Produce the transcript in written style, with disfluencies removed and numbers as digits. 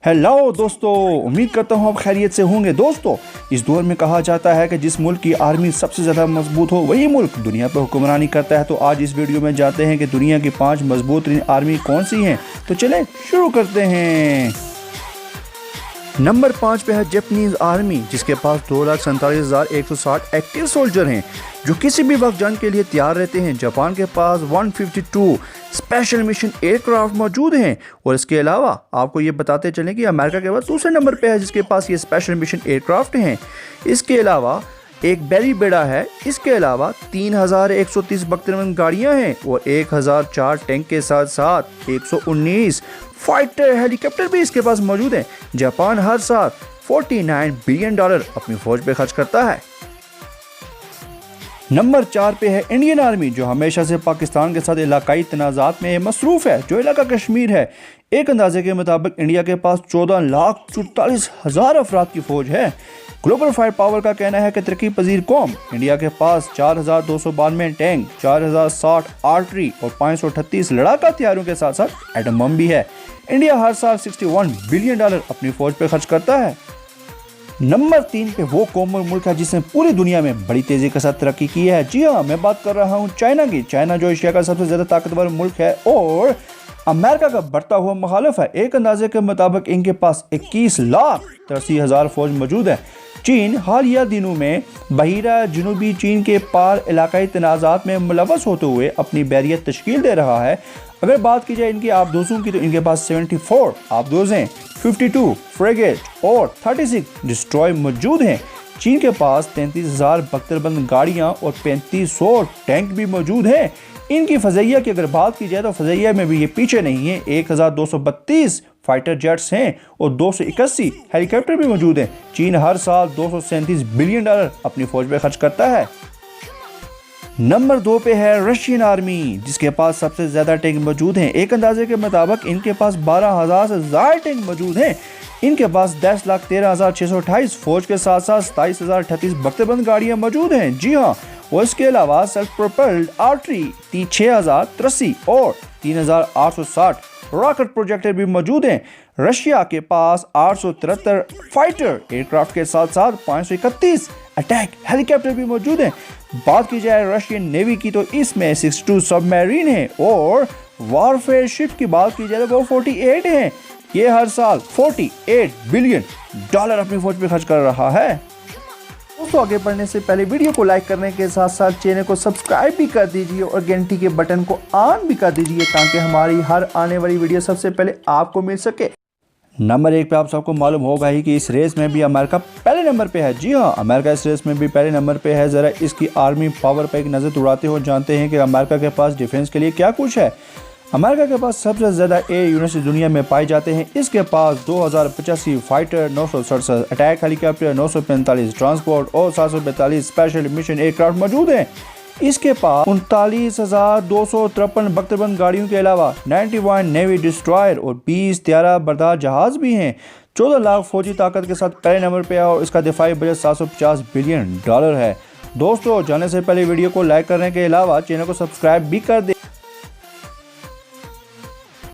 Hello दोस्तों, उम्मीद करता हूँ आप खैरियत से होंगे। दोस्तों, इस दौर में कहा जाता है कि जिस मुल्क की आर्मी सबसे ज़्यादा मजबूत हो वही मुल्क दुनिया पर हुक्मरानी करता है। तो आज इस वीडियो में जानते हैं कि दुनिया की 5 मजबूत आर्मी कौन सी हैं। तो चलें शुरू करते हैं। नंबर 5 पे है जापानीज आर्मी, जिसके पास 2,47,160 एक्टिव सोल्जर हैं जो किसी भी वक्त जंग के लिए तैयार रहते हैं। जापान के पास 152 स्पेशल मिशन एयरक्राफ्ट मौजूद हैं। और इसके अलावा आपको ये बताते चलें कि अमेरिका के बाद दूसरे नंबर पे है जिसके पास ये स्पेशल मिशन एयरक्राफ्ट हैं। इसके अलावा एक बैरी बेड़ा है। इसके अलावा 3,130 बख्तरबंद गाड़ियाँ हैं और 1,004 टैंक के साथ साथ 119 फाइटर हेलीकॉप्टर भी इसके पास मौजूद हैं। जापान हर साल $49 बिलियन अपनी फौज पे खर्च करता है। नंबर 4 पे है इंडियन आर्मी, जो हमेशा से पाकिस्तान के साथ इलाकाई तनाज़ात में मसरूफ़ है। जो इलाका कश्मीर है, एक अंदाजे के मुताबिक इंडिया के पास 14,44,000 अफराद की फ़ौज है। ग्लोबल फायर पावर का कहना है कि तरक्की पजीर कौम इंडिया के पास 4,292 टैंक, 4,060 आर्टरी और 538 लड़ाका हथियारों के साथ साथ एटम बम भी है। इंडिया हर साल $61 बिलियन अपनी फौज पे खर्च करता है। नंबर 3 पे वो कौम और मुल्क है जिसने पूरी दुनिया में बड़ी तेजी के साथ तरक्की की है। जी हाँ, मैं बात कर रहा हूँ चाइना की। चाइना जो एशिया का सबसे ज्यादा ताकतवर मुल्क है और अमेरिका का बढ़ता हुआ मुखालिफ है। एक अंदाजे के मुताबिक इनके पास 21,83,000 फौज मौजूद है। चीन हालिया दिनों में बहिरा जनूबी चीन के पार इलाकाई तनाज़ात में मुलव्वस होते हुए अपनी बैरियत तश्कील दे रहा है। अगर बात की जाए इनकी आबदोजों की तो इनके पास 74 आबदोजें, 52 फ्रेगेट और 36 डिस्ट्रॉय मौजूद हैं। चीन के पास 33,000 बख्तरबंद गाड़ियाँ और 3500 टैंक भी मौजूद हैं। इनकी फज़ैया की अगर बात की जाए तो फज़ैया में भी ये पीछे नहीं है। 1,232 फाइटर जेट्स हैं और 281 हेलीकॉप्टर भी मौजूद हैं। चीन हर साल $237 बिलियन अपनी फौज पे खर्च करता है। नंबर 2 पे है रशियन आर्मी, जिसके पास सबसे ज़्यादा टैंक मौजूद हैं। एक अंदाजे के मुताबिक इनके पास 12,000 से ज़्यादा टैंक मौजूद हैं। इनके पास 10,13,628 फौज के साथ साथ 27,038 बख्तरबंद गाड़ियाँ मौजूद हैं। जी हाँ, और इसके अलावा सेल्फ प्रोपेल्ड आर्टरी 6,083 और 3,860 रॉकेट प्रोजेक्टर भी मौजूद हैं। रशिया के पास 873 फाइटर एयरक्राफ्ट के साथ साथ 531 अटैक हेलीकॉप्टर भी मौजूद हैं। बात की जाए रशियन नेवी की तो इसमें 62 सबमरीन हैं और वॉरफेयर शिप की बात की जाए तो वो 48 हैं। ये हर साल $48 बिलियन अपनी फौज पे खर्च कर रहा है। दोस्तों, आगे बढ़ने से पहले वीडियो को लाइक करने के साथ साथ चैनल को सब्सक्राइब भी कर दीजिए और घंटी के बटन को ऑन भी कर दीजिए ताकि हमारी हर आने वाली वीडियो सबसे पहले आपको मिल सके। नंबर 1 पे आप सबको मालूम होगा ही कि इस रेस में भी अमेरिका पहले नंबर पे है। जी हाँ, अमेरिका इस रेस में भी पहले नंबर पे है। ज़रा इसकी आर्मी पावर पे एक नज़र उड़ाते हो जानते हैं कि अमेरिका के पास डिफेंस के लिए क्या कुछ है। अमेरिका के पास सबसे ज़्यादा एयर यूनिट्स दुनिया में पाए जाते हैं। इसके पास 2,085 फाइटर, 967 अटैक हेलीकॉप्टर, 945 ट्रांसपोर्ट और 742 स्पेशल मिशन एयरक्राफ्ट मौजूद हैं। इसके पास 39,253 बख्तरबंद गाड़ियों के अलावा 91 नेवी डिस्ट्रॉयर और 20 त्यारा बरदार जहाज भी हैं। 14 लाख फौजी ताकत के साथ पहले नंबर पे है और इसका दिफाई बजट $750 बिलियन है। दोस्तों, जाने से पहले वीडियो को लाइक करने के अलावा चैनल को सब्सक्राइब भी कर दें।